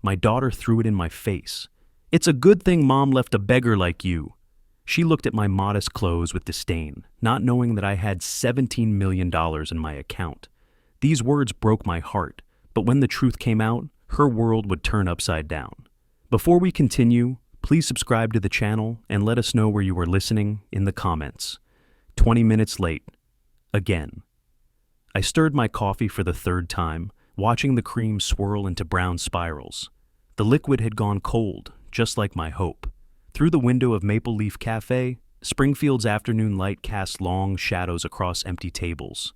My daughter threw it in my face. "It's a good thing Mom left a beggar like you." She looked at my modest clothes with disdain, not knowing that I had $17 million in my account. These words broke my heart, but when the truth came out, her world would turn upside down. Before we continue, please subscribe to the channel and let us know where you are listening in the comments. 20 minutes late. Again. I stirred my coffee for the third time, watching the cream swirl into brown spirals. The liquid had gone cold, just like my hope. Through the window of Maple Leaf Cafe, Springfield's afternoon light cast long shadows across empty tables.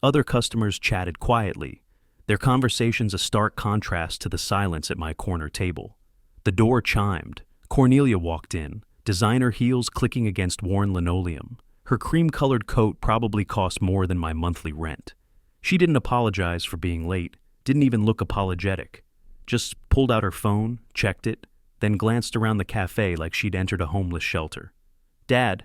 Other customers chatted quietly, their conversations a stark contrast to the silence at my corner table. The door chimed. Cornelia walked in, designer heels clicking against worn linoleum. Her cream-colored coat probably cost more than my monthly rent. She didn't apologize for being late, didn't even look apologetic. Just pulled out her phone, checked it, then glanced around the cafe like she'd entered a homeless shelter. "Dad."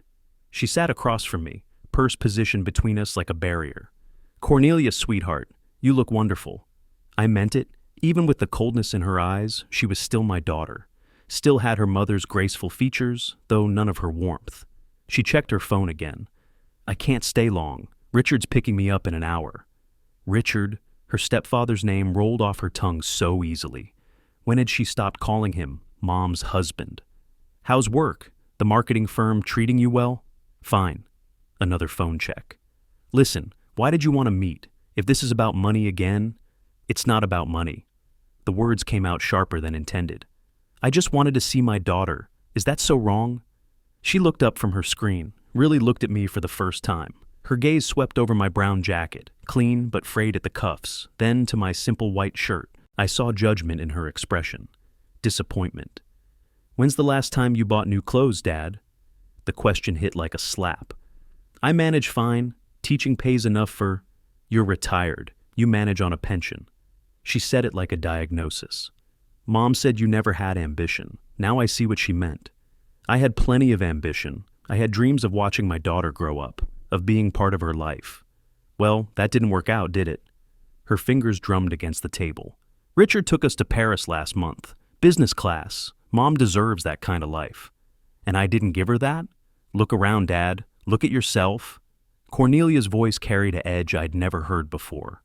She sat across from me, purse positioned between us like a barrier. "Cornelia, sweetheart, you look wonderful." I meant it. Even with the coldness in her eyes, she was still my daughter. Still had her mother's graceful features, though none of her warmth. She checked her phone again. "I can't stay long. Richard's picking me up in an hour." Richard, her stepfather's name rolled off her tongue so easily. When had she stopped calling him Mom's husband? "How's work? The marketing firm treating you well?" "Fine." Another phone check. "Listen, why did you want to meet? If this is about money again..." "It's not about money." The words came out sharper than intended. "I just wanted to see my daughter. Is that so wrong?" She looked up from her screen, really looked at me for the first time. Her gaze swept over my brown jacket, clean but frayed at the cuffs, then to my simple white shirt. I saw judgment in her expression. Disappointment. "When's the last time you bought new clothes, Dad?" The question hit like a slap. "I manage fine. Teaching pays enough for..." "You're retired. You manage on a pension." She said it like a diagnosis. "Mom said you never had ambition. Now I see what she meant." I had plenty of ambition. I had dreams of watching my daughter grow up, of being part of her life. Well, that didn't work out, did it? Her fingers drummed against the table. "Richard took us to Paris last month. Business class. Mom deserves that kind of life." "And I didn't give her that?" "Look around, Dad. Look at yourself." Cornelia's voice carried an edge I'd never heard before.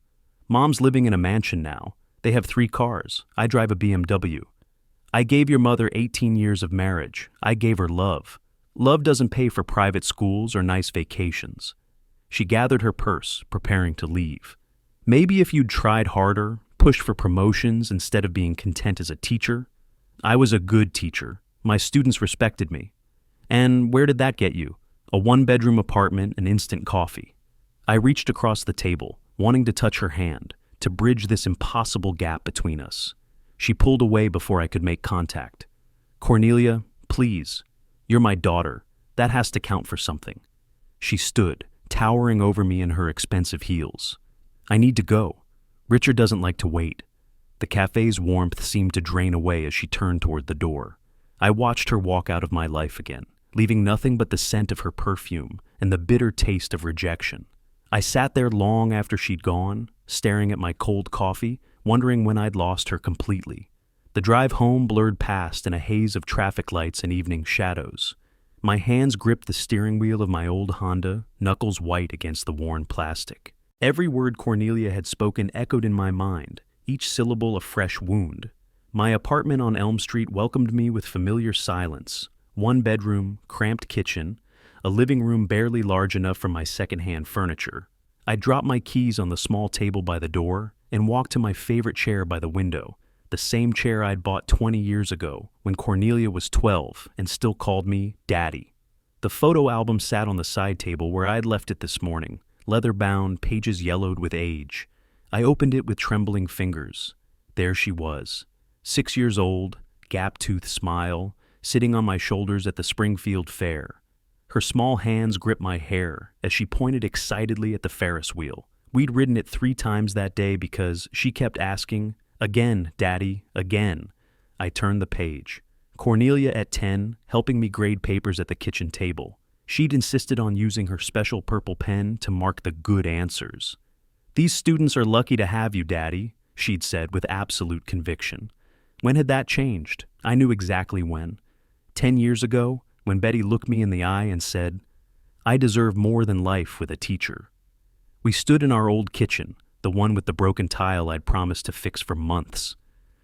"Mom's living in a mansion now. They have 3 cars. I drive a BMW. I gave your mother 18 years of marriage. I gave her love. Love doesn't pay for private schools or nice vacations." She gathered her purse, preparing to leave. "Maybe if you'd tried harder, pushed for promotions instead of being content as a teacher." "I was a good teacher. My students respected me." "And where did that get you?" "A 1-bedroom apartment and instant coffee." I reached across the table, wanting to touch her hand, to bridge this impossible gap between us. She pulled away before I could make contact. "Cornelia, please. You're my daughter. That has to count for something." She stood, towering over me in her expensive heels. "I need to go. Richard doesn't like to wait." The cafe's warmth seemed to drain away as she turned toward the door. I watched her walk out of my life again, leaving nothing but the scent of her perfume and the bitter taste of rejection. I sat there long after she'd gone, staring at my cold coffee, wondering when I'd lost her completely. The drive home blurred past in a haze of traffic lights and evening shadows. My hands gripped the steering wheel of my old Honda, knuckles white against the worn plastic. Every word Cornelia had spoken echoed in my mind, each syllable a fresh wound. My apartment on Elm Street welcomed me with familiar silence. 1 bedroom, cramped kitchen, a living room barely large enough for my secondhand furniture. I dropped my keys on the small table by the door and walked to my favorite chair by the window, the same chair I'd bought 20 years ago when Cornelia was 12 and still called me Daddy. The photo album sat on the side table where I'd left it this morning, leather-bound, pages yellowed with age. I opened it with trembling fingers. There she was, 6 years old, gap-toothed smile, sitting on my shoulders at the Springfield Fair. Her small hands gripped my hair as she pointed excitedly at the Ferris wheel. We'd ridden it 3 times that day because she kept asking, "Again, Daddy, again." I turned the page. Cornelia at 10, helping me grade papers at the kitchen table. She'd insisted on using her special purple pen to mark the good answers. "These students are lucky to have you, Daddy," she'd said with absolute conviction. When had that changed? I knew exactly when. 10 years ago, when Betty looked me in the eye and said, "I deserve more than life with a teacher." We stood in our old kitchen, the one with the broken tile I'd promised to fix for months.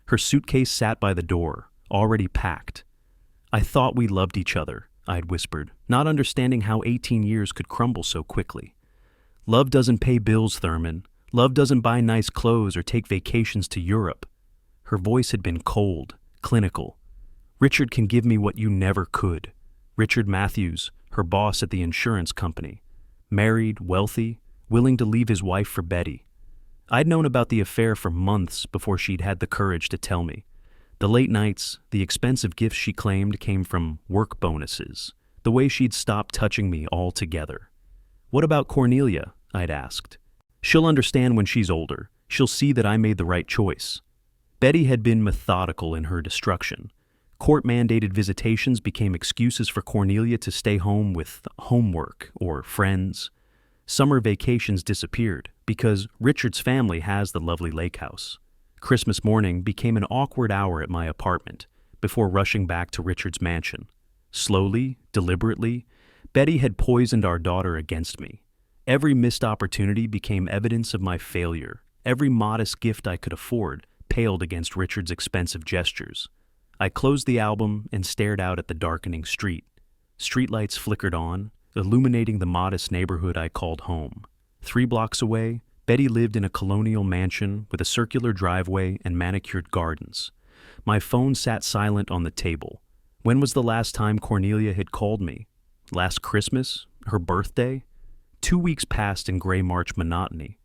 Her suitcase sat by the door, already packed. "I thought we loved each other," I'd whispered, not understanding how 18 years could crumble so quickly. "Love doesn't pay bills, Thurman. Love doesn't buy nice clothes or take vacations to Europe." Her voice had been cold, clinical. "Richard can give me what you never could." Richard Matthews, her boss at the insurance company. Married, wealthy, willing to leave his wife for Betty. I'd known about the affair for months before she'd had the courage to tell me. The late nights, the expensive gifts she claimed came from work bonuses, the way she'd stopped touching me altogether. "What about Cornelia?" I'd asked. "She'll understand when she's older. She'll see that I made the right choice." Betty had been methodical in her destruction. Court-mandated visitations became excuses for Cornelia to stay home with homework or friends. Summer vacations disappeared because Richard's family has the lovely lake house. Christmas morning became an awkward hour at my apartment before rushing back to Richard's mansion. Slowly, deliberately, Betty had poisoned our daughter against me. Every missed opportunity became evidence of my failure. Every modest gift I could afford paled against Richard's expensive gestures. I closed the album and stared out at the darkening street. Streetlights flickered on, illuminating the modest neighborhood I called home. 3 blocks away, Betty lived in a colonial mansion with a circular driveway and manicured gardens. My phone sat silent on the table. When was the last time Cornelia had called me? Last Christmas? Her birthday? 2 weeks passed in gray March monotony.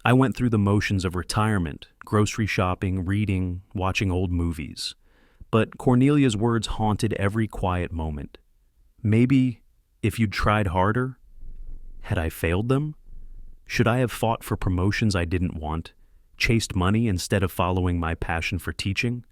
I went through the motions of retirement, grocery shopping, reading, watching old movies. But Cornelia's words haunted every quiet moment. Maybe, if you'd tried harder? Had I failed them? Should I have fought for promotions I didn't want, chased money instead of following my passion for teaching?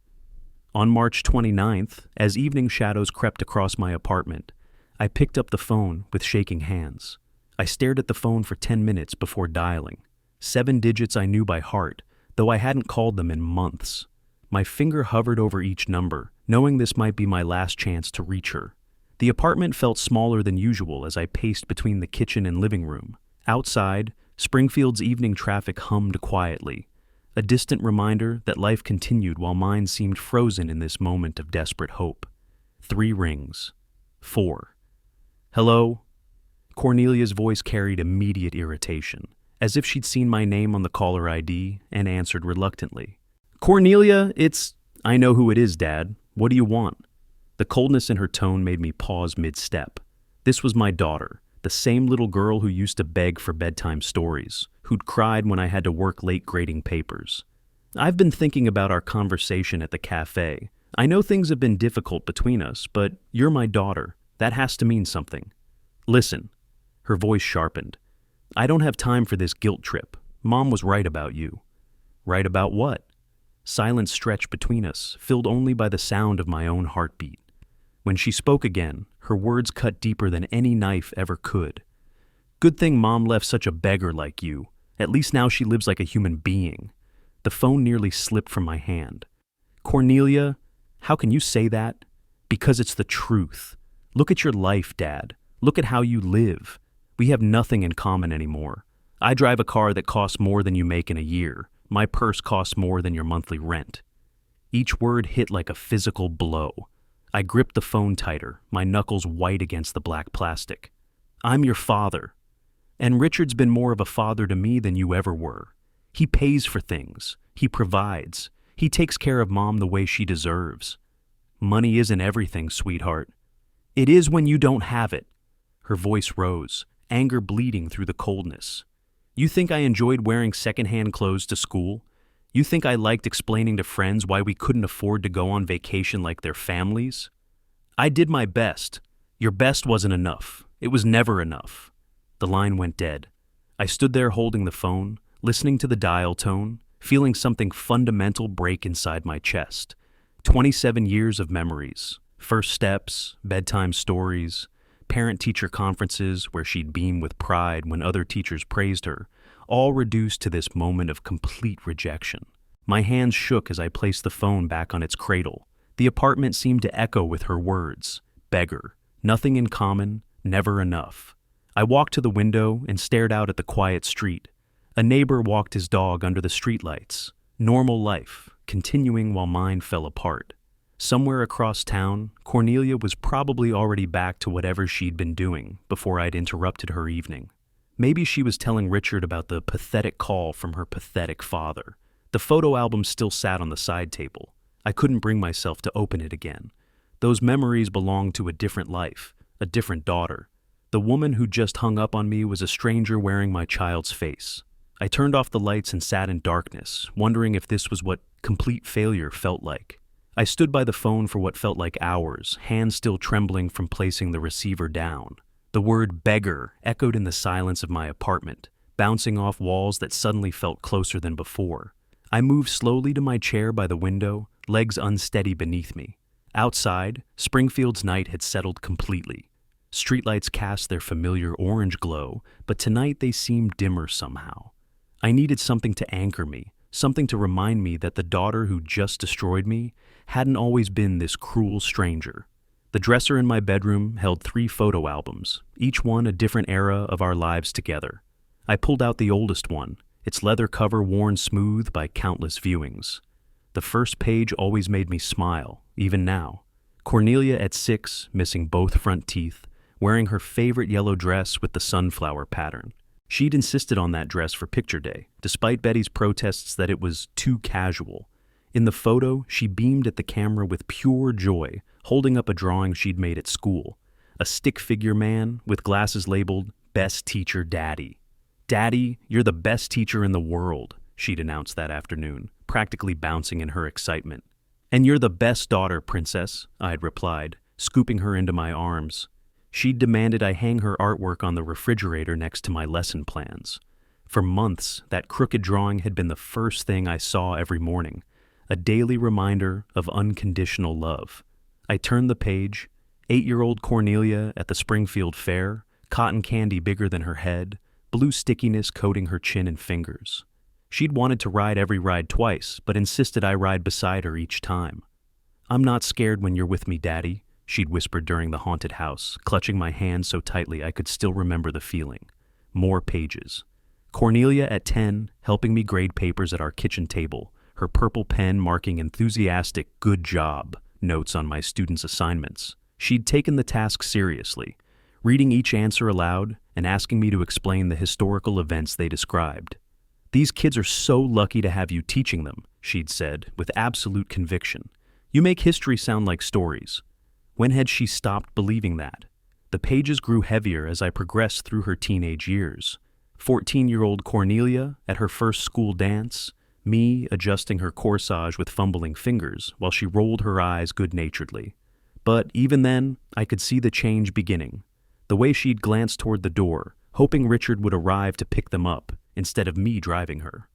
On March 29th, as evening shadows crept across my apartment, I picked up the phone with shaking hands. I stared at the phone for 10 minutes before dialing. 7 digits I knew by heart, though I hadn't called them in months. My finger hovered over each number, knowing this might be my last chance to reach her. The apartment felt smaller than usual as I paced between the kitchen and living room. Outside, Springfield's evening traffic hummed quietly, a distant reminder that life continued while mine seemed frozen in this moment of desperate hope. 3 rings. 4. "Hello?" Cornelia's voice carried immediate irritation, as if she'd seen my name on the caller ID and answered reluctantly. "Cornelia, I know who it is, Dad. What do you want?" The coldness in her tone made me pause mid-step. This was my daughter, the same little girl who used to beg for bedtime stories, who'd cried when I had to work late grading papers. "I've been thinking about our conversation at the cafe. I know things have been difficult between us, but you're my daughter. That has to mean something. Listen." Her voice sharpened. "I don't have time for this guilt trip. Mom was right about you." "Right about what?" Silence stretched between us, filled only by the sound of my own heartbeat. When she spoke again, her words cut deeper than any knife ever could. "Good thing Mom left such a beggar like you. At least now she lives like a human being." The phone nearly slipped from my hand. "Cornelia, how can you say that?" "Because it's the truth. Look at your life, Dad. Look at how you live. We have nothing in common anymore. I drive a car that costs more than you make in a year. My purse costs more than your monthly rent." Each word hit like a physical blow. I gripped the phone tighter, my knuckles white against the black plastic. "I'm your father. And Richard's been more of a father to me than you ever were. He pays for things. He provides. He takes care of Mom the way she deserves. Money isn't everything, sweetheart. It is when you don't have it." Her voice rose, anger bleeding through the coldness. "You think I enjoyed wearing secondhand clothes to school? You think I liked explaining to friends why we couldn't afford to go on vacation like their families? I did my best. Your best wasn't enough. It was never enough." The line went dead. I stood there holding the phone, listening to the dial tone, feeling something fundamental break inside my chest. 27 years of memories. First steps, bedtime stories, parent-teacher conferences where she'd beam with pride when other teachers praised her, all reduced to this moment of complete rejection. My hands shook as I placed the phone back on its cradle. The apartment seemed to echo with her words. Beggar. Nothing in common, never enough. I walked to the window and stared out at the quiet street. A neighbor walked his dog under the streetlights. Normal life, continuing while mine fell apart. Somewhere across town, Cornelia was probably already back to whatever she'd been doing before I'd interrupted her evening. Maybe she was telling Richard about the pathetic call from her pathetic father. The photo album still sat on the side table. I couldn't bring myself to open it again. Those memories belonged to a different life, a different daughter. The woman who just hung up on me was a stranger wearing my child's face. I turned off the lights and sat in darkness, wondering if this was what complete failure felt like. I stood by the phone for what felt like hours, hands still trembling from placing the receiver down. The word beggar echoed in the silence of my apartment, bouncing off walls that suddenly felt closer than before. I moved slowly to my chair by the window, legs unsteady beneath me. Outside, Springfield's night had settled completely. Streetlights cast their familiar orange glow, but tonight they seemed dimmer somehow. I needed something to anchor me, something to remind me that the daughter who just destroyed me hadn't always been this cruel stranger. The dresser in my bedroom held 3 photo albums, each one a different era of our lives together. I pulled out the oldest one, its leather cover worn smooth by countless viewings. The first page always made me smile, even now. Cornelia at 6, missing both front teeth, wearing her favorite yellow dress with the sunflower pattern. She'd insisted on that dress for picture day, despite Betty's protests that it was too casual. In the photo, she beamed at the camera with pure joy, holding up a drawing she'd made at school. A stick figure man with glasses labeled, "Best Teacher Daddy." "Daddy, you're the best teacher in the world," she'd announced that afternoon, practically bouncing in her excitement. "And you're the best daughter, Princess," I'd replied, scooping her into my arms. She'd demanded I hang her artwork on the refrigerator next to my lesson plans. For months, that crooked drawing had been the first thing I saw every morning, a daily reminder of unconditional love. I turned the page, 8-year-old Cornelia at the Springfield Fair, cotton candy bigger than her head, blue stickiness coating her chin and fingers. She'd wanted to ride every ride twice, but insisted I ride beside her each time. "I'm not scared when you're with me, Daddy," she'd whispered during the haunted house, clutching my hand so tightly I could still remember the feeling. More pages. Cornelia at 10, helping me grade papers at our kitchen table, her purple pen marking enthusiastic "good job" notes on my students' assignments. She'd taken the task seriously, reading each answer aloud and asking me to explain the historical events they described. "These kids are so lucky to have you teaching them," she'd said, with absolute conviction. "You make history sound like stories." When had she stopped believing that? The pages grew heavier as I progressed through her teenage years. 14-year-old Cornelia at her first school dance, me adjusting her corsage with fumbling fingers while she rolled her eyes good-naturedly. But even then, I could see the change beginning. The way she'd glance toward the door, hoping Richard would arrive to pick them up, instead of me driving her.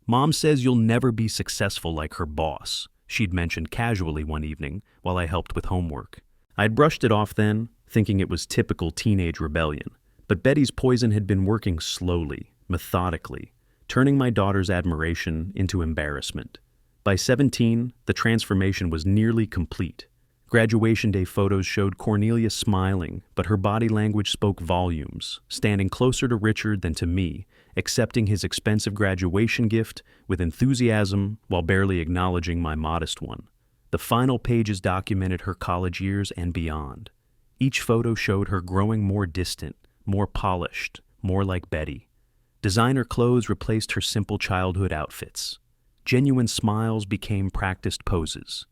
"Mom says you'll never be successful like her boss," she'd mentioned casually one evening while I helped with homework. I'd brushed it off then, thinking it was typical teenage rebellion. But Betty's poison had been working slowly, methodically, turning my daughter's admiration into embarrassment. By 17, the transformation was nearly complete. Graduation day photos showed Cornelia smiling, but her body language spoke volumes, standing closer to Richard than to me, accepting his expensive graduation gift with enthusiasm while barely acknowledging my modest one. The final pages documented her college years and beyond. Each photo showed her growing more distant, more polished, more like Betty. Designer clothes replaced her simple childhood outfits. Genuine smiles became practiced poses.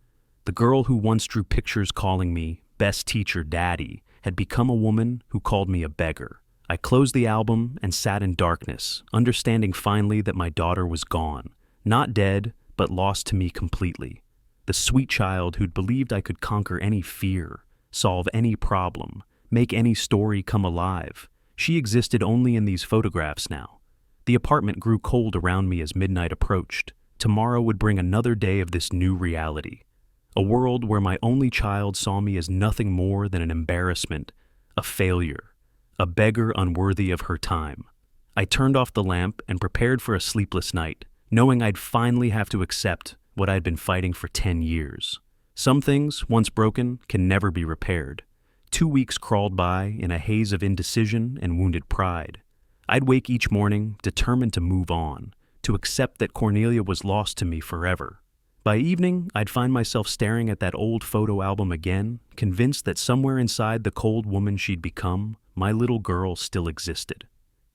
The girl who once drew pictures calling me "Best Teacher Daddy" had become a woman who called me a beggar. I closed the album and sat in darkness, understanding finally that my daughter was gone. Not dead, but lost to me completely. The sweet child who'd believed I could conquer any fear, solve any problem, make any story come alive. She existed only in these photographs now. The apartment grew cold around me as midnight approached. Tomorrow would bring another day of this new reality. A world where my only child saw me as nothing more than an embarrassment, a failure, a beggar unworthy of her time. I turned off the lamp and prepared for a sleepless night, knowing I'd finally have to accept what I'd been fighting for 10 years. Some things, once broken, can never be repaired. 2 weeks crawled by in a haze of indecision and wounded pride. I'd wake each morning determined to move on, to accept that Cornelia was lost to me forever. By evening, I'd find myself staring at that old photo album again, convinced that somewhere inside the cold woman she'd become, my little girl still existed.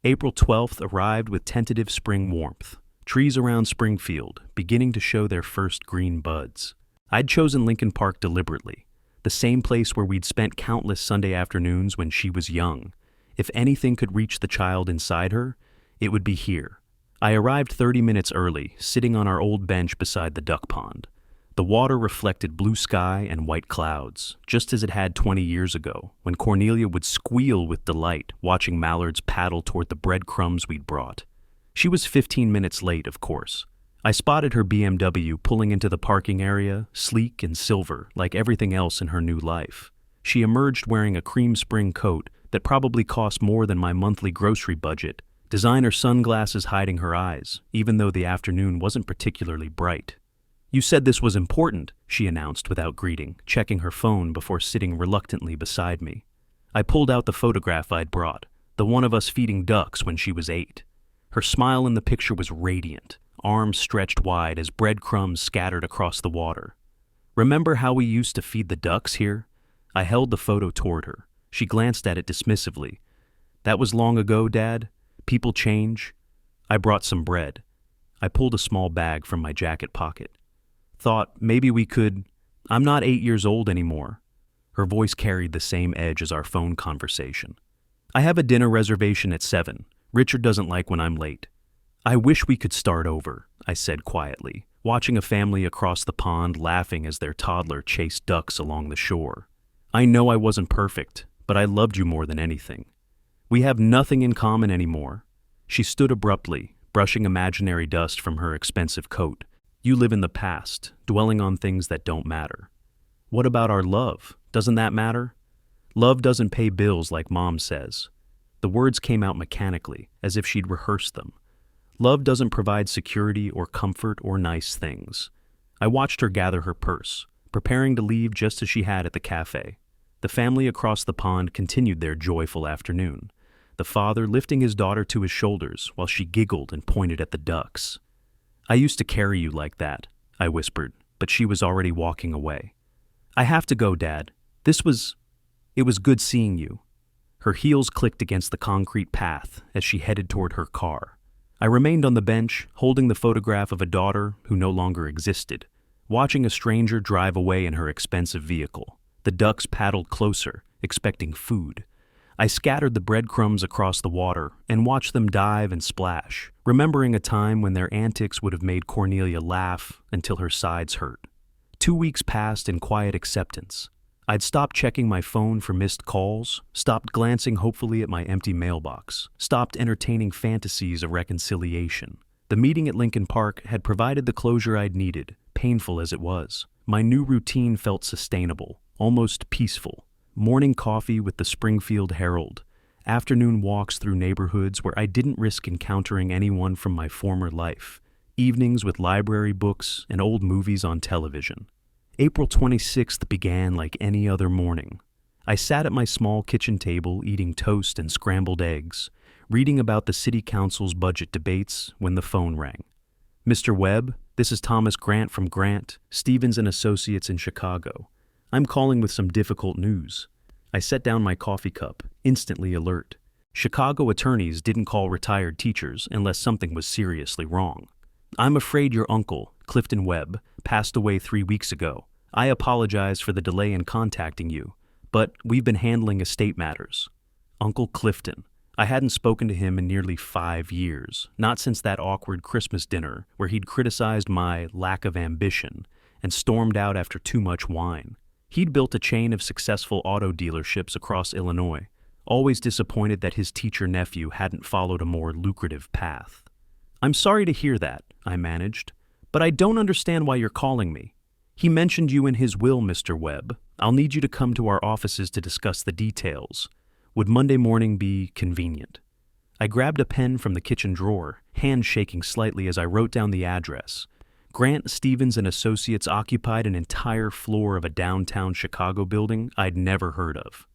April 12th arrived with tentative spring warmth. Trees around Springfield beginning to show their first green buds. I'd chosen Lincoln Park deliberately, the same place where we'd spent countless Sunday afternoons when she was young. If anything could reach the child inside her, it would be here. I arrived 30 minutes early, sitting on our old bench beside the duck pond. The water reflected blue sky and white clouds, just as it had 20 years ago, when Cornelia would squeal with delight watching mallards paddle toward the breadcrumbs we'd brought. She was 15 minutes late, of course. I spotted her BMW pulling into the parking area, sleek and silver, like everything else in her new life. She emerged wearing a cream spring coat that probably cost more than my monthly grocery budget, designer sunglasses hiding her eyes, even though the afternoon wasn't particularly bright. "You said this was important," she announced without greeting, checking her phone before sitting reluctantly beside me. I pulled out the photograph I'd brought, the one of us feeding ducks when she was 8. Her smile in the picture was radiant, arms stretched wide as breadcrumbs scattered across the water. "Remember how we used to feed the ducks here?" I held the photo toward her. She glanced at it dismissively. "That was long ago, Dad. People change." I brought some bread. I pulled a small bag from my jacket pocket. "Thought maybe we could. I'm not 8 years old anymore." Her voice carried the same edge as our phone conversation. "I have a dinner reservation at 7. Richard doesn't like when I'm late." "I wish we could start over," I said quietly, watching a family across the pond laughing as their toddler chased ducks along the shore. "I know I wasn't perfect, but I loved you more than anything. We have nothing in common anymore." She stood abruptly, brushing imaginary dust from her expensive coat. "You live in the past, dwelling on things that don't matter." "What about our love? Doesn't that matter?" "Love doesn't pay bills like Mom says." The words came out mechanically, as if she'd rehearsed them. "Love doesn't provide security or comfort or nice things." I watched her gather her purse, preparing to leave just as she had at the cafe. The family across the pond continued their joyful afternoon, the father lifting his daughter to his shoulders while she giggled and pointed at the ducks. "I used to carry you like that," I whispered, but she was already walking away. "I have to go, Dad. It was good seeing you." Her heels clicked against the concrete path as she headed toward her car. I remained on the bench, holding the photograph of a daughter who no longer existed, watching a stranger drive away in her expensive vehicle. The ducks paddled closer, expecting food. I scattered the breadcrumbs across the water and watched them dive and splash, remembering a time when their antics would have made Cornelia laugh until her sides hurt. 2 weeks passed in quiet acceptance. I'd stopped checking my phone for missed calls, stopped glancing hopefully at my empty mailbox, stopped entertaining fantasies of reconciliation. The meeting at Lincoln Park had provided the closure I'd needed, painful as it was. My new routine felt sustainable, almost peaceful. Morning coffee with the Springfield Herald, afternoon walks through neighborhoods where I didn't risk encountering anyone from my former life, evenings with library books and old movies on television. April 26th began like any other morning. I sat at my small kitchen table eating toast and scrambled eggs, reading about the city council's budget debates when the phone rang. "Mr. Webb, this is Thomas Grant from Grant, Stevens and Associates in Chicago. I'm calling with some difficult news." I set down my coffee cup, instantly alert. Chicago attorneys didn't call retired teachers unless something was seriously wrong. "I'm afraid your uncle, Clifton Webb, passed away 3 weeks ago. I apologize for the delay in contacting you, but we've been handling estate matters." Uncle Clifton. I hadn't spoken to him in nearly 5 years, not since that awkward Christmas dinner where he'd criticized my lack of ambition and stormed out after too much wine. He'd built a chain of successful auto dealerships across Illinois, always disappointed that his teacher nephew hadn't followed a more lucrative path. "I'm sorry to hear that," I managed, "but I don't understand why you're calling me. He mentioned you in his will, Mr. Webb. I'll need you to come to our offices to discuss the details. Would Monday morning be convenient?" I grabbed a pen from the kitchen drawer, hand shaking slightly as I wrote down the address. Grant, Stevens and Associates occupied an entire floor of a downtown Chicago building I'd never heard of.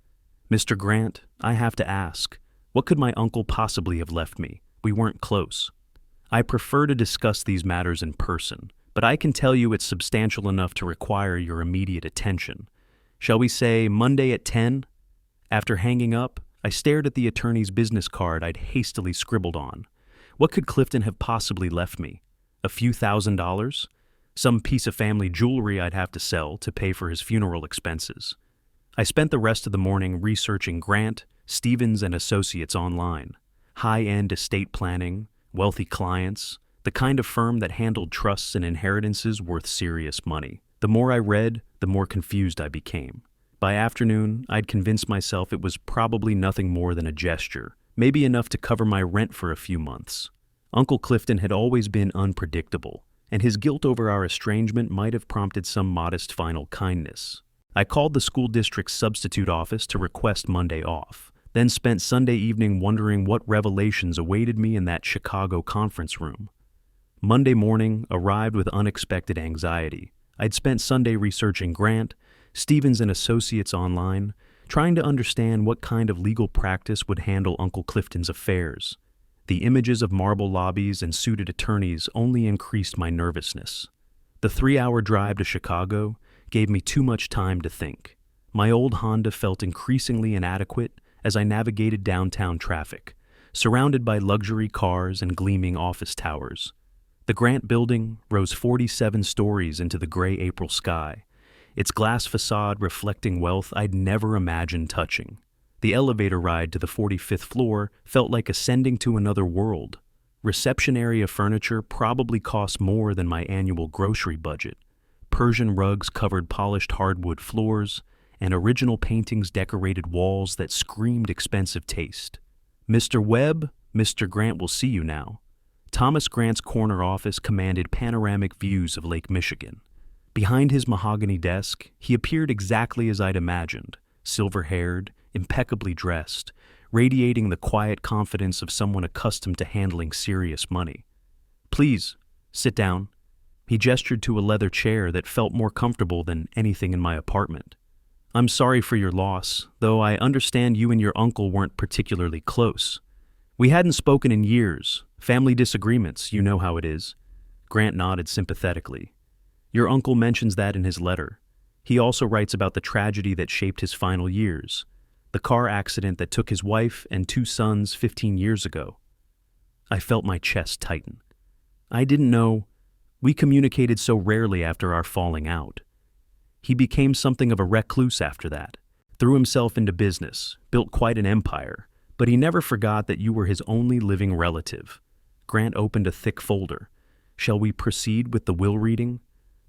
Mr. Grant, I have to ask, what could my uncle possibly have left me? We weren't close. I prefer to discuss these matters in person, but I can tell you it's substantial enough to require your immediate attention. Shall we say Monday at 10? After hanging up, I stared at the attorney's business card I'd hastily scribbled on. What could Clifton have possibly left me? A few $1,000s? Some piece of family jewelry I'd have to sell to pay for his funeral expenses. I spent the rest of the morning researching Grant, Stevens and Associates online. High-end estate planning, wealthy clients, the kind of firm that handled trusts and inheritances worth serious money. The more I read, the more confused I became. By afternoon, I'd convinced myself it was probably nothing more than a gesture, maybe enough to cover my rent for a few months. Uncle Clifton had always been unpredictable, and his guilt over our estrangement might have prompted some modest final kindness. I called the school district's substitute office to request Monday off, then spent Sunday evening wondering what revelations awaited me in that Chicago conference room. Monday morning arrived with unexpected anxiety. I'd spent Sunday researching Grant, Stevens and Associates online, trying to understand what kind of legal practice would handle Uncle Clifton's affairs. The images of marble lobbies and suited attorneys only increased my nervousness. The 3-hour drive to Chicago gave me too much time to think. My old Honda felt increasingly inadequate as I navigated downtown traffic, surrounded by luxury cars and gleaming office towers. The Grant building rose 47 stories into the gray April sky, its glass facade reflecting wealth I'd never imagined touching. The elevator ride to the 45th floor felt like ascending to another world. Reception area furniture probably cost more than my annual grocery budget. Persian rugs covered polished hardwood floors, and original paintings decorated walls that screamed expensive taste. Mr. Webb, Mr. Grant will see you now. Thomas Grant's corner office commanded panoramic views of Lake Michigan. Behind his mahogany desk, he appeared exactly as I'd imagined, silver-haired, impeccably dressed, radiating the quiet confidence of someone accustomed to handling serious money. Please, sit down. He gestured to a leather chair that felt more comfortable than anything in my apartment. I'm sorry for your loss, though I understand you and your uncle weren't particularly close. We hadn't spoken in years. Family disagreements, you know how it is. Grant nodded sympathetically. Your uncle mentions that in his letter. He also writes about the tragedy that shaped his final years, the car accident that took his wife and 2 sons 15 years ago. I felt my chest tighten. I didn't know. We communicated so rarely after our falling out. He became something of a recluse after that, threw himself into business, built quite an empire, but he never forgot that you were his only living relative. Grant opened a thick folder. Shall we proceed with the will reading?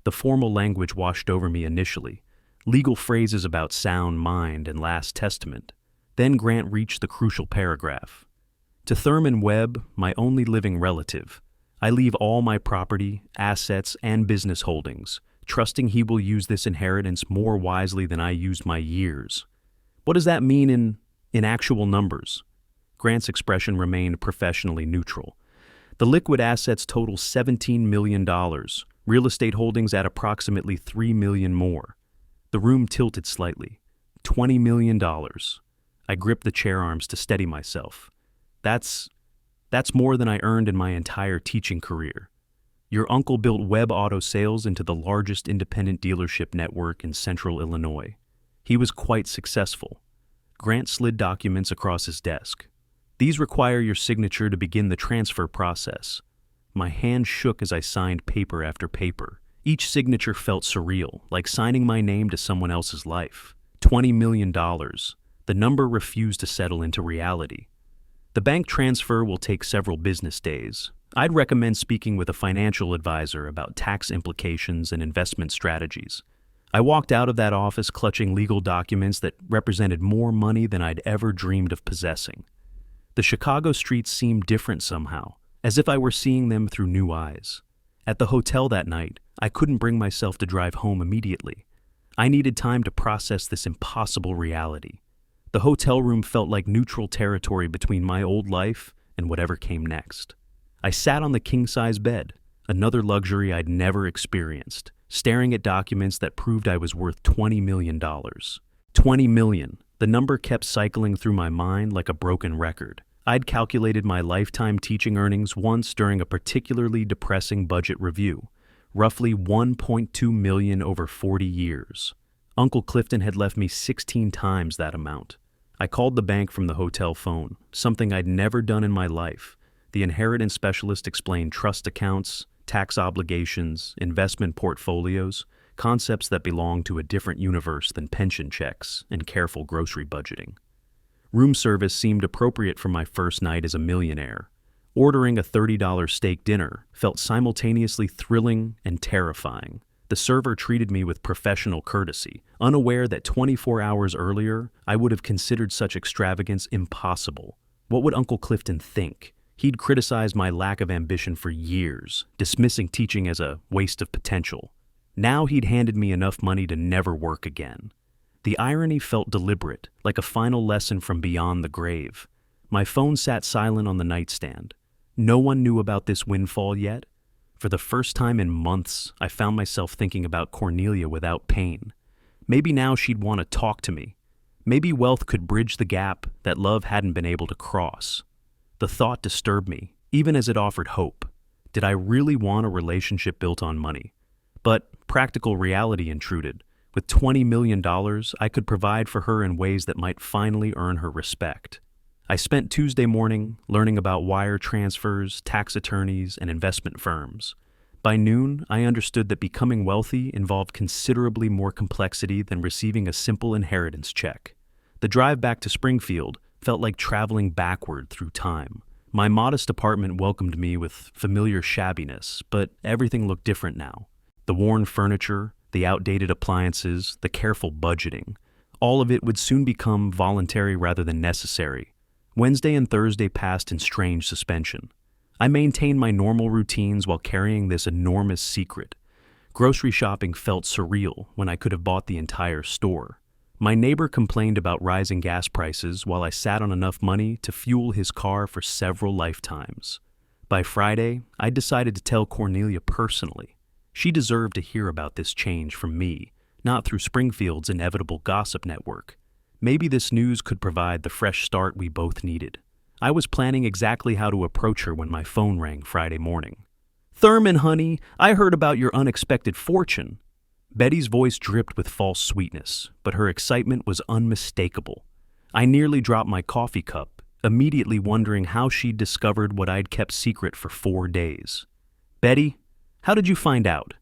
The formal language washed over me initially, legal phrases about sound mind and last testament. Then Grant reached the crucial paragraph. To Thurman Webb, my only living relative, I leave all my property, assets, and business holdings, trusting he will use this inheritance more wisely than I used my years. What does that mean in actual numbers? Grant's expression remained professionally neutral. The liquid assets total $17 million, real estate holdings at approximately $3 million more. The room tilted slightly. $20 million. I gripped the chair arms to steady myself. That's more than I earned in my entire teaching career. Your uncle built Webb Auto Sales into the largest independent dealership network in central Illinois. He was quite successful. Grant slid documents across his desk. These require your signature to begin the transfer process. My hand shook as I signed paper after paper. Each signature felt surreal, like signing my name to someone else's life. $20 million. The number refused to settle into reality. The bank transfer will take several business days. I'd recommend speaking with a financial advisor about tax implications and investment strategies. I walked out of that office clutching legal documents that represented more money than I'd ever dreamed of possessing. The Chicago streets seemed different somehow, as if I were seeing them through new eyes. At the hotel that night, I couldn't bring myself to drive home immediately. I needed time to process this impossible reality. The hotel room felt like neutral territory between my old life and whatever came next. I sat on the king-size bed, another luxury I'd never experienced, staring at documents that proved I was worth $20 million. 20 million. The number kept cycling through my mind like a broken record. I'd calculated my lifetime teaching earnings once during a particularly depressing budget review, roughly 1.2 million over 40 years. Uncle Clifton had left me 16 times that amount. I called the bank from the hotel phone, something I'd never done in my life. The inheritance specialist explained trust accounts, tax obligations, investment portfolios, concepts that belong to a different universe than pension checks and careful grocery budgeting. Room service seemed appropriate for my first night as a millionaire. Ordering a $30 steak dinner felt simultaneously thrilling and terrifying. The server treated me with professional courtesy, unaware that 24 hours earlier I would have considered such extravagance impossible. What would Uncle Clifton think? He'd criticized my lack of ambition for years, dismissing teaching as a waste of potential. Now he'd handed me enough money to never work again. The irony felt deliberate, like a final lesson from beyond the grave. My phone sat silent on the nightstand. No one knew about this windfall yet. For the first time in months, I found myself thinking about Cornelia without pain. Maybe now she'd want to talk to me. Maybe wealth could bridge the gap that love hadn't been able to cross. The thought disturbed me, even as it offered hope. Did I really want a relationship built on money? But practical reality intruded. With $20 million, I could provide for her in ways that might finally earn her respect. I spent Tuesday morning learning about wire transfers, tax attorneys, and investment firms. By noon, I understood that becoming wealthy involved considerably more complexity than receiving a simple inheritance check. The drive back to Springfield felt like traveling backward through time. My modest apartment welcomed me with familiar shabbiness, but everything looked different now. The worn furniture, the outdated appliances, the careful budgeting, all of it would soon become voluntary rather than necessary. Wednesday and Thursday passed in strange suspension. I maintained my normal routines while carrying this enormous secret. Grocery shopping felt surreal when I could have bought the entire store. My neighbor complained about rising gas prices while I sat on enough money to fuel his car for several lifetimes. By Friday, I decided to tell Cornelia personally. She deserved to hear about this change from me, not through Springfield's inevitable gossip network. Maybe this news could provide the fresh start we both needed. I was planning exactly how to approach her when my phone rang Friday morning. "Thurman, honey, I heard about your unexpected fortune." Betty's voice dripped with false sweetness, but her excitement was unmistakable. I nearly dropped my coffee cup, immediately wondering how she'd discovered what I'd kept secret for 4 days. "Betty, how did you find out?"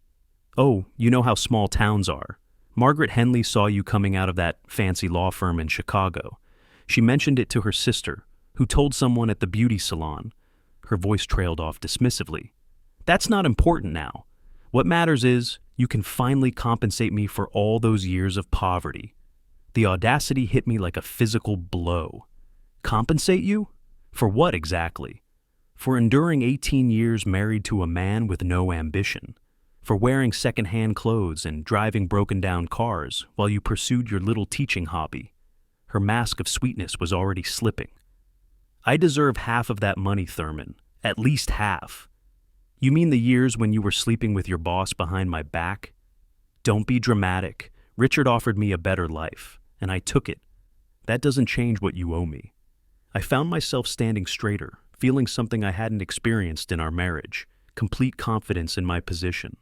"Oh, you know how small towns are. Margaret Henley saw you coming out of that fancy law firm in Chicago. She mentioned it to her sister, who told someone at the beauty salon." Her voice trailed off dismissively. "That's not important now. What matters is you can finally compensate me for all those years of poverty." The audacity hit me like a physical blow. Compensate you? For what exactly? For enduring 18 years married to a man with no ambition. For wearing second-hand clothes and driving broken-down cars while you pursued your little teaching hobby. Her mask of sweetness was already slipping. "I deserve half of that money, Thurman. At least half." "You mean the years when you were sleeping with your boss behind my back?" "Don't be dramatic. Richard offered me a better life, and I took it. That doesn't change what you owe me." I found myself standing straighter, feeling something I hadn't experienced in our marriage, complete confidence in my position.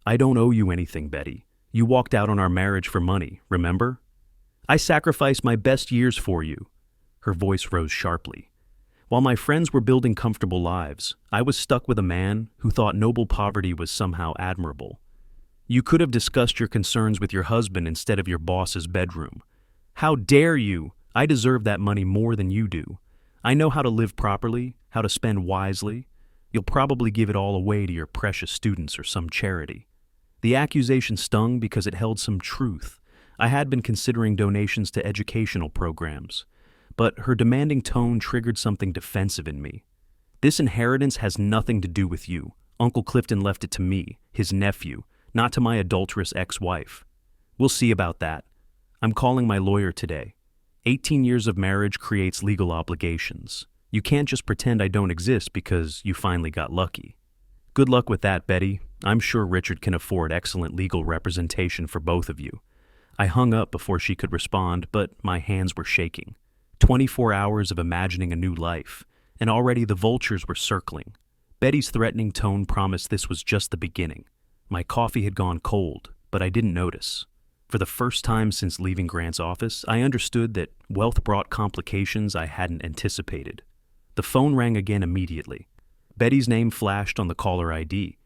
"I don't owe you anything, Betty. You walked out on our marriage for money, remember? I sacrificed my best years for you." Her voice rose sharply. While my friends were building comfortable lives, I was stuck with a man who thought noble poverty was somehow admirable. "You could have discussed your concerns with your husband instead of your boss's bedroom." "How dare you? I deserve that money more than you do. I know how to live properly, how to spend wisely. You'll probably give it all away to your precious students or some charity." The accusation stung because it held some truth. I had been considering donations to educational programs, but her demanding tone triggered something defensive in me. "This inheritance has nothing to do with you. Uncle Clifton left it to me, his nephew, not to my adulterous ex-wife. We'll see about that. I'm calling my lawyer today. 18 years of marriage creates legal obligations. You can't just pretend I don't exist because you finally got lucky. Good luck with that, Betty. I'm sure Richard can afford excellent legal representation for both of you. I hung up before she could respond, but my hands were shaking. 24 hours of imagining a new life, and already the vultures were circling. Betty's threatening tone promised this was just the beginning. My coffee had gone cold, but I didn't notice. For the first time since leaving Grant's office, I understood that wealth brought complications I hadn't anticipated. The phone rang again immediately. Betty's name flashed on the caller ID.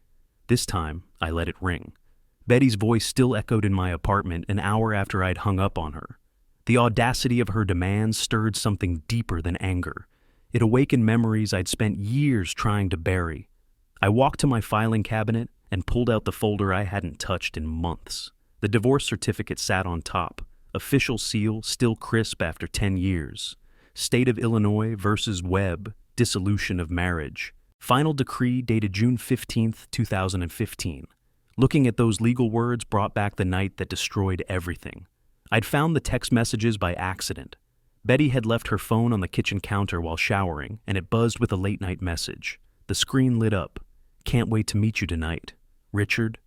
This time, I let it ring. Betty's voice still echoed in my apartment an hour after I'd hung up on her. The audacity of her demands stirred something deeper than anger. It awakened memories I'd spent years trying to bury. I walked to my filing cabinet and pulled out the folder I hadn't touched in months. The divorce certificate sat on top, official seal still crisp after 10 years. State of Illinois versus Webb, dissolution of marriage. Final decree dated June 15, 2015. Looking at those legal words brought back the night that destroyed everything. I'd found the text messages by accident. Betty had left her phone on the kitchen counter while showering, and it buzzed with a late-night message. The screen lit up. Can't wait to meet you tonight. Richard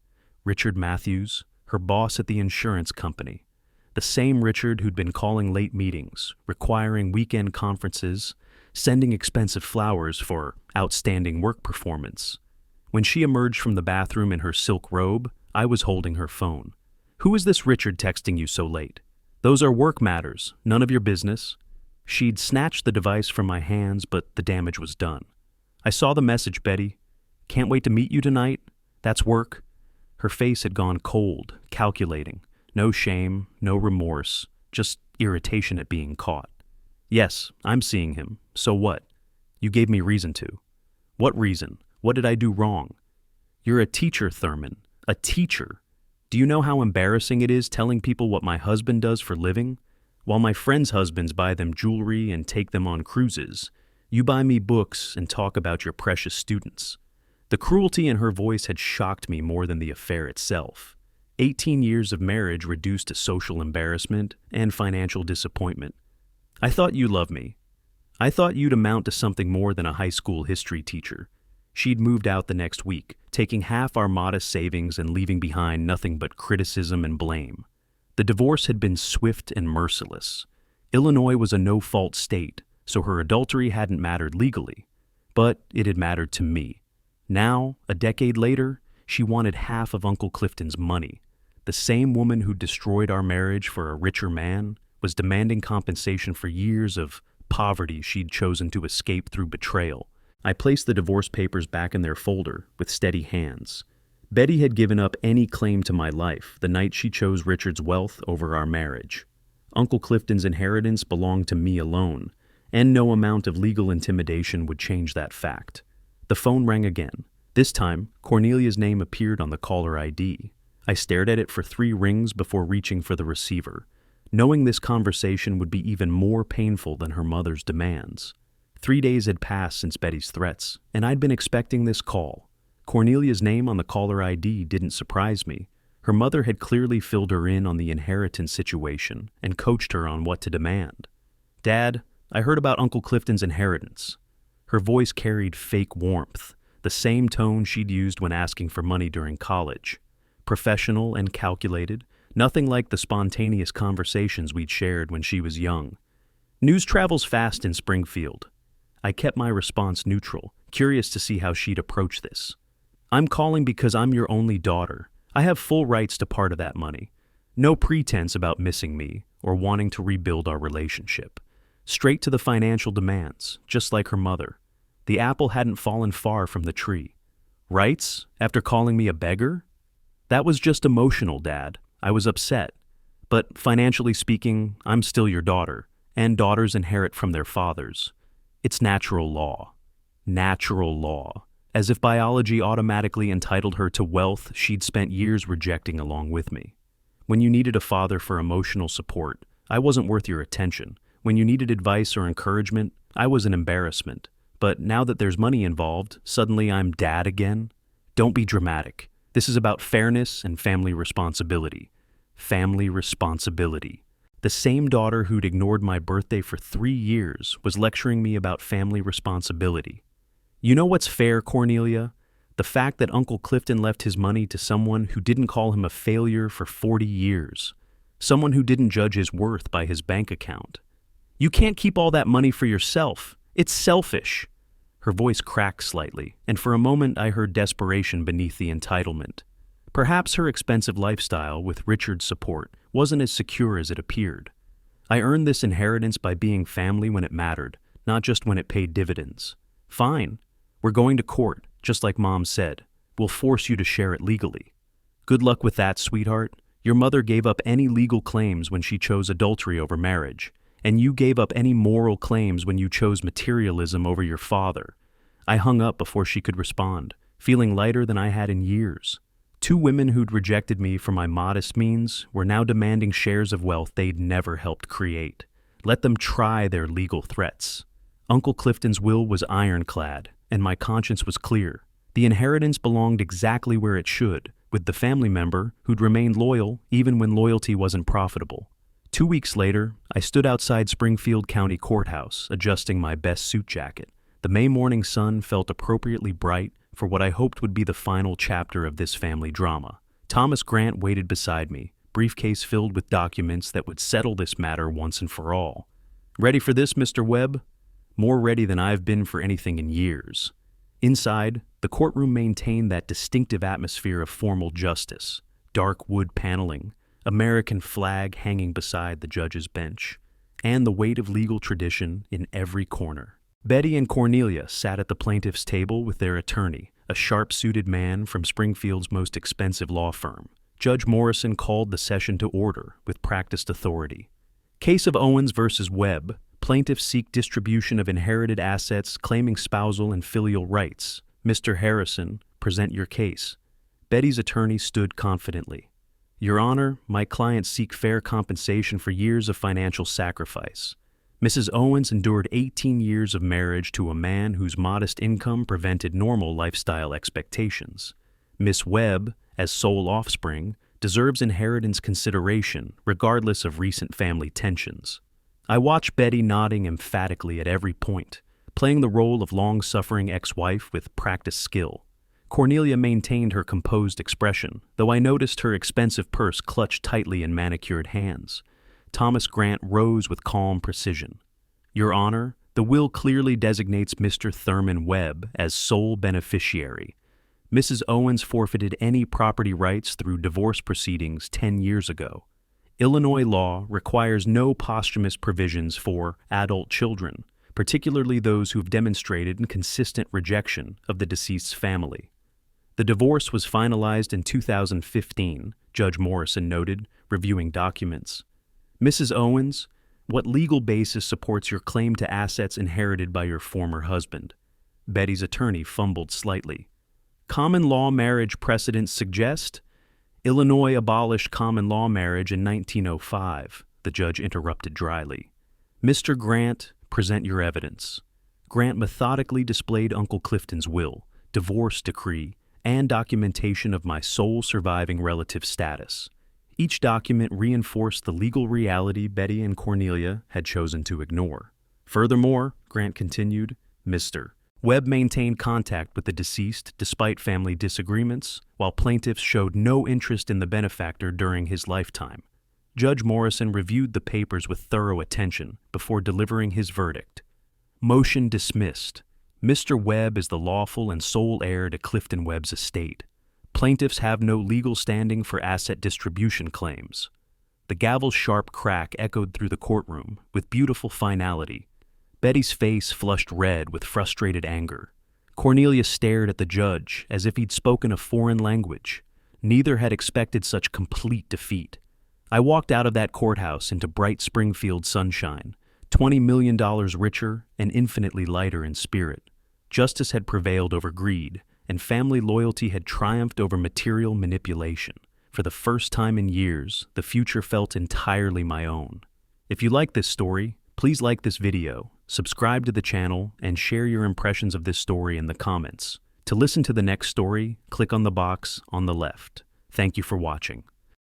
Matthews, her boss at the insurance company. The same Richard who'd been calling late meetings, requiring weekend conferences, sending expensive flowers for outstanding work performance. When she emerged from the bathroom in her silk robe, I was holding her phone. Who is this Richard texting you so late? Those are work matters, none of your business. She'd snatched the device from my hands, but the damage was done. I saw the message, Betty. Can't wait to meet you tonight. That's work. Her face had gone cold, calculating. No shame, no remorse, just irritation at being caught. Yes, I'm seeing him. So what? You gave me reason to. What reason? What did I do wrong? You're a teacher, Thurman. A teacher. Do you know how embarrassing it is telling people what my husband does for living? While my friends' husbands buy them jewelry and take them on cruises, you buy me books and talk about your precious students. The cruelty in her voice had shocked me more than the affair itself. 18 years of marriage reduced to social embarrassment and financial disappointment. I thought you loved me. I thought you'd amount to something more than a high school history teacher. She'd moved out the next week, taking half our modest savings and leaving behind nothing but criticism and blame. The divorce had been swift and merciless. Illinois was a no-fault state, so her adultery hadn't mattered legally, but it had mattered to me. Now, a decade later, she wanted half of Uncle Clifton's money. The same woman who destroyed our marriage for a richer man was demanding compensation for years of poverty she'd chosen to escape through betrayal. I placed the divorce papers back in their folder with steady hands. Betty had given up any claim to my life the night she chose Richard's wealth over our marriage. Uncle Clifton's inheritance belonged to me alone, and no amount of legal intimidation would change that fact. The phone rang again. This time, Cornelia's name appeared on the caller ID. I stared at it for 3 rings before reaching for the receiver, knowing this conversation would be even more painful than her mother's demands. 3 days had passed since Betty's threats, and I'd been expecting this call. Cornelia's name on the caller ID didn't surprise me. Her mother had clearly filled her in on the inheritance situation and coached her on what to demand. Dad, I heard about Uncle Clifton's inheritance. Her voice carried fake warmth, the same tone she'd used when asking for money during college. Professional and calculated, nothing like the spontaneous conversations we'd shared when she was young. News travels fast in Springfield. I kept my response neutral, curious to see how she'd approach this. I'm calling because I'm your only daughter. I have full rights to part of that money. No pretense about missing me or wanting to rebuild our relationship. Straight to the financial demands, just like her mother. The apple hadn't fallen far from the tree. Rights, after calling me a beggar? That was just emotional, Dad. I was upset. But financially speaking, I'm still your daughter, and daughters inherit from their fathers. It's natural law. Natural law. As if biology automatically entitled her to wealth she'd spent years rejecting along with me. When you needed a father for emotional support, I wasn't worth your attention. When you needed advice or encouragement, I was an embarrassment. But now that there's money involved, suddenly I'm dad again? Don't be dramatic. This is about fairness and family responsibility. Family responsibility. The The same daughter who'd ignored my birthday for 3 years was lecturing me about family responsibility. You know what's fair, Cornelia? The fact that Uncle Clifton left his money to someone who didn't call him a failure for 40 years. Someone who didn't judge his worth by his bank account. You can't keep all that money for yourself. It's selfish. Her voice cracked slightly, and for a moment I heard desperation beneath the entitlement. Perhaps her expensive lifestyle, with Richard's support, wasn't as secure as it appeared. I earned this inheritance by being family when it mattered, not just when it paid dividends. Fine. We're going to court, just like Mom said. We'll force you to share it legally. Good luck with that, sweetheart. Your mother gave up any legal claims when she chose adultery over marriage, and you gave up any moral claims when you chose materialism over your father. I hung up before she could respond, feeling lighter than I had in years. 2 women who'd rejected me for my modest means were now demanding shares of wealth they'd never helped create. Let them try their legal threats. Uncle Clifton's will was ironclad, and my conscience was clear. The inheritance belonged exactly where it should, with the family member who'd remained loyal even when loyalty wasn't profitable. 2 weeks later, I stood outside Springfield County Courthouse, adjusting my best suit jacket. The May morning sun felt appropriately bright for what I hoped would be the final chapter of this family drama. Thomas Grant waited beside me, briefcase filled with documents that would settle this matter once and for all. Ready for this, Mr. Webb? More ready than I've been for anything in years. Inside, the courtroom maintained that distinctive atmosphere of formal justice, dark wood paneling, American flag hanging beside the judge's bench, and the weight of legal tradition in every corner. Betty and Cornelia sat at the plaintiff's table with their attorney, a sharp-suited man from Springfield's most expensive law firm. Judge Morrison called the session to order with practiced authority. Case of Owens versus Webb. Plaintiffs seek distribution of inherited assets claiming spousal and filial rights. Mr. Harrison, present your case. Betty's attorney stood confidently. Your Honor, my clients seek fair compensation for years of financial sacrifice. Mrs. Owens endured 18 years of marriage to a man whose modest income prevented normal lifestyle expectations. Miss Webb, as sole offspring, deserves inheritance consideration regardless of recent family tensions. I watched Betty nodding emphatically at every point, playing the role of long-suffering ex-wife with practiced skill. Cornelia maintained her composed expression, though I noticed her expensive purse clutched tightly in manicured hands. Thomas Grant rose with calm precision. Your Honor, the will clearly designates Mr. Thurman Webb as sole beneficiary. Mrs. Owens forfeited any property rights through divorce proceedings 10 years ago. Illinois law requires no posthumous provisions for adult children, particularly those who've demonstrated inconsistent rejection of the deceased's family. The divorce was finalized in 2015, Judge Morrison noted, reviewing documents. Mrs. Owens, what legal basis supports your claim to assets inherited by your former husband? Betty's attorney fumbled slightly. Common law marriage precedents suggest? Illinois abolished common law marriage in 1905, the judge interrupted dryly. Mr. Grant, present your evidence. Grant methodically displayed Uncle Clifton's will, divorce decree, and documentation of my sole surviving relative status. Each document reinforced the legal reality Betty and Cornelia had chosen to ignore. Furthermore, Grant continued, Mr. Webb maintained contact with the deceased despite family disagreements, while plaintiffs showed no interest in the benefactor during his lifetime. Judge Morrison reviewed the papers with thorough attention before delivering his verdict. Motion dismissed. Mr. Webb is the lawful and sole heir to Clifton Webb's estate. Plaintiffs have no legal standing for asset distribution claims. The gavel's sharp crack echoed through the courtroom with beautiful finality. Betty's face flushed red with frustrated anger. Cornelia stared at the judge as if he'd spoken a foreign language. Neither had expected such complete defeat. I walked out of that courthouse into bright Springfield sunshine, $20 million richer and infinitely lighter in spirit. Justice had prevailed over greed, and family loyalty had triumphed over material manipulation. For the first time in years, the future felt entirely my own. If you like this story, please like this video, subscribe to the channel, and share your impressions of this story in the comments. To listen to the next story, click on the box on the left. Thank you for watching.